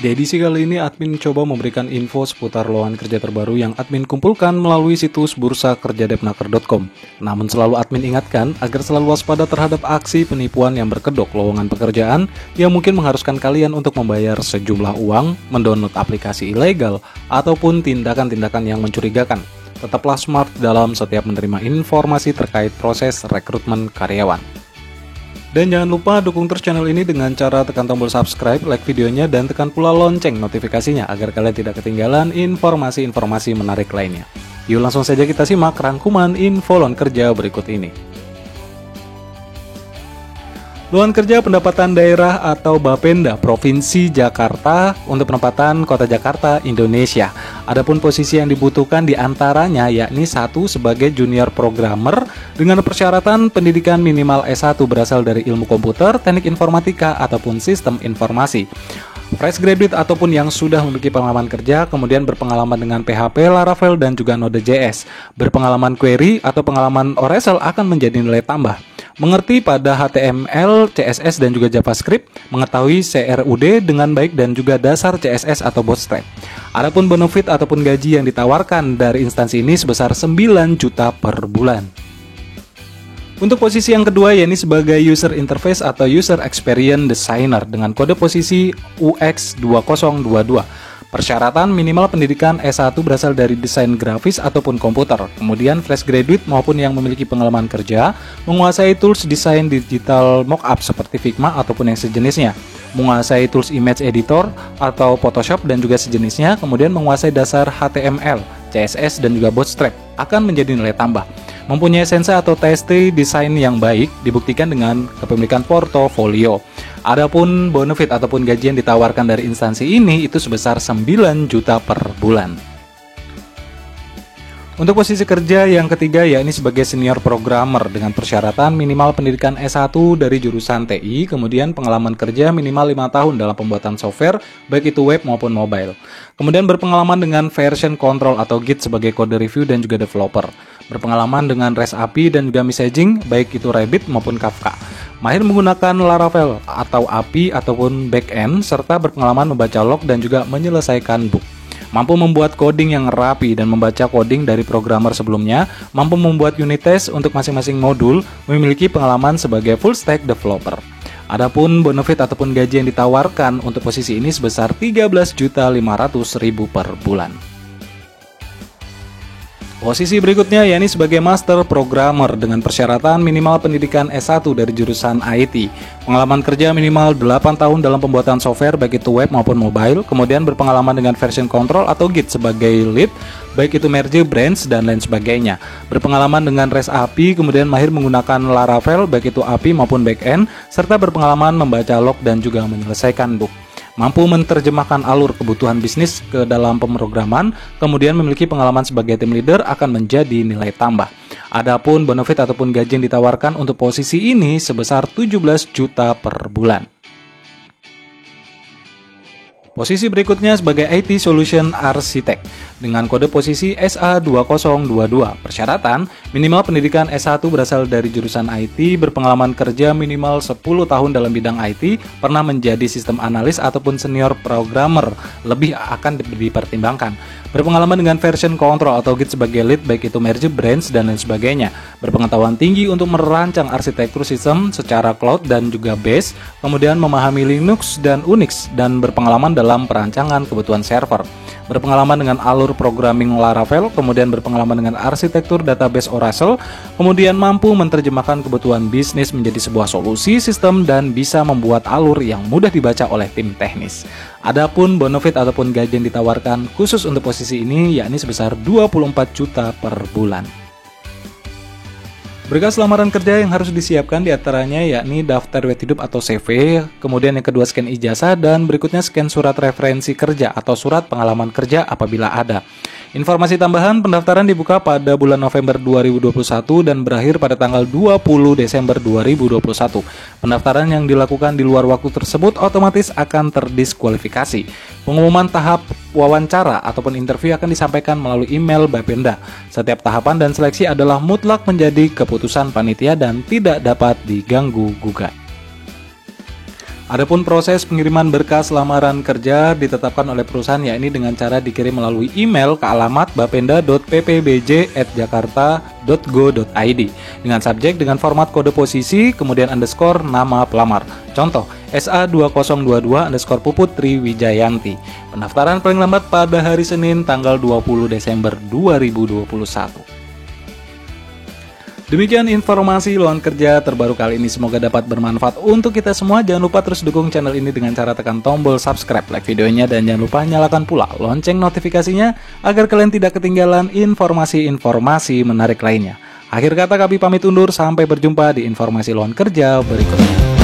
Di edisi kali ini, admin coba memberikan info seputar lowongan kerja terbaru yang admin kumpulkan melalui situs bursakerjadepnaker.com. Namun selalu admin ingatkan agar selalu waspada terhadap aksi penipuan yang berkedok lowongan pekerjaan yang mungkin mengharuskan kalian untuk membayar sejumlah uang, mendownload aplikasi ilegal, ataupun tindakan-tindakan yang mencurigakan. Tetaplah smart dalam setiap menerima informasi terkait proses rekrutmen karyawan. Dan jangan lupa dukung terus channel ini dengan cara tekan tombol subscribe, like videonya, dan tekan pula lonceng notifikasinya agar kalian tidak ketinggalan informasi-informasi menarik lainnya. Yuk langsung saja kita simak rangkuman info lowongan kerja berikut ini. Lowongan kerja pendapatan daerah atau Bapenda Provinsi Jakarta untuk penempatan Kota Jakarta, Indonesia. Adapun posisi yang dibutuhkan diantaranya yakni 1 sebagai junior programmer dengan persyaratan pendidikan minimal S1 berasal dari ilmu komputer, teknik informatika, ataupun sistem informasi. Fresh graduate ataupun yang sudah memiliki pengalaman kerja, kemudian berpengalaman dengan PHP, Laravel, dan juga Node.js. Berpengalaman query atau pengalaman Oracle akan menjadi nilai tambah. Mengerti pada HTML, CSS, dan juga JavaScript, mengetahui CRUD dengan baik dan juga dasar CSS atau Bootstrap. Adapun benefit ataupun gaji yang ditawarkan dari instansi ini sebesar 9 juta per bulan. Untuk posisi yang kedua yakni sebagai User Interface atau User Experience Designer dengan kode posisi UX 2022. Persyaratan minimal pendidikan S1 berasal dari desain grafis ataupun komputer. Kemudian fresh graduate maupun yang memiliki pengalaman kerja, menguasai tools desain digital mockup seperti Figma ataupun yang sejenisnya, menguasai tools image editor atau Photoshop dan juga sejenisnya, kemudian menguasai dasar HTML, CSS, dan juga Bootstrap akan menjadi nilai tambah. Mempunyai sense atau taste desain yang baik dibuktikan dengan kepemilikan portofolio. Adapun benefit ataupun gaji yang ditawarkan dari instansi ini itu sebesar 9 juta per bulan. Untuk posisi kerja yang ketiga yakni sebagai senior programmer dengan persyaratan minimal pendidikan S1 dari jurusan TI, kemudian pengalaman kerja minimal 5 tahun dalam pembuatan software, baik itu web maupun mobile. Kemudian berpengalaman dengan version control atau Git sebagai kode review dan juga developer. Berpengalaman dengan REST API dan juga messaging, baik itu Rabbit maupun Kafka. Mahir menggunakan Laravel atau API ataupun backend, serta berpengalaman membaca log dan juga menyelesaikan bug. Mampu membuat coding yang rapi dan membaca coding dari programmer sebelumnya, mampu membuat unit test untuk masing-masing modul, memiliki pengalaman sebagai full stack developer. Adapun benefit ataupun gaji yang ditawarkan untuk posisi ini sebesar 13.500.000 per bulan. Posisi berikutnya yakni sebagai Master Programmer dengan persyaratan minimal pendidikan S1 dari jurusan IT, pengalaman kerja minimal 8 tahun dalam pembuatan software baik itu web maupun mobile, kemudian berpengalaman dengan version control atau Git sebagai lead, baik itu merge, branch, dan lain sebagainya. Berpengalaman dengan REST API, kemudian mahir menggunakan Laravel baik itu API maupun backend, serta berpengalaman membaca log dan juga menyelesaikan bug. Mampu menerjemahkan alur kebutuhan bisnis ke dalam pemrograman, kemudian memiliki pengalaman sebagai tim leader akan menjadi nilai tambah. Adapun benefit ataupun gaji yang ditawarkan untuk posisi ini sebesar 17 juta per bulan. Posisi berikutnya sebagai IT Solution Architect dengan kode posisi SA2022. Persyaratan minimal pendidikan S1 berasal dari jurusan IT, berpengalaman kerja minimal 10 tahun dalam bidang IT, pernah menjadi sistem analis ataupun senior programmer, lebih akan dipertimbangkan. Berpengalaman dengan version control atau Git sebagai lead baik itu merge, branch, dan lain sebagainya. Berpengetahuan tinggi untuk merancang arsitektur sistem secara cloud dan juga base, kemudian memahami Linux dan Unix, dan berpengalaman dalam perancangan kebutuhan server. Berpengalaman dengan alur programming Laravel, kemudian berpengalaman dengan arsitektur database Oracle, kemudian mampu menerjemahkan kebutuhan bisnis menjadi sebuah solusi sistem dan bisa membuat alur yang mudah dibaca oleh tim teknis. Adapun benefit ataupun gaji yang ditawarkan khusus untuk posisi ini yakni sebesar 24 juta per bulan. Berkas lamaran kerja yang harus disiapkan diantaranya yakni daftar riwayat hidup atau CV, kemudian yang kedua scan ijazah, dan berikutnya scan surat referensi kerja atau surat pengalaman kerja apabila ada. Informasi tambahan, pendaftaran dibuka pada bulan November 2021 dan berakhir pada tanggal 20 Desember 2021. Pendaftaran yang dilakukan di luar waktu tersebut otomatis akan terdiskualifikasi. Pengumuman tahap wawancara ataupun interview akan disampaikan melalui email Bapenda. Setiap tahapan dan seleksi adalah mutlak menjadi keputusan panitia dan tidak dapat diganggu-gugat. Adapun proses pengiriman berkas lamaran kerja ditetapkan oleh perusahaan yakni dengan cara dikirim melalui email ke alamat bapenda.ppbj@jakarta.go.id dengan subjek dengan format kode posisi kemudian underscore nama pelamar. Contoh, SA2022_Puputri Wijayanti. Pendaftaran paling lambat pada hari Senin tanggal 20 Desember 2021. Demikian informasi lowongan kerja terbaru kali ini, semoga dapat bermanfaat untuk kita semua. Jangan lupa terus dukung channel ini dengan cara tekan tombol subscribe, like videonya, dan jangan lupa nyalakan pula lonceng notifikasinya agar kalian tidak ketinggalan informasi-informasi menarik lainnya. Akhir kata kami pamit undur, sampai berjumpa di informasi lowongan kerja berikutnya.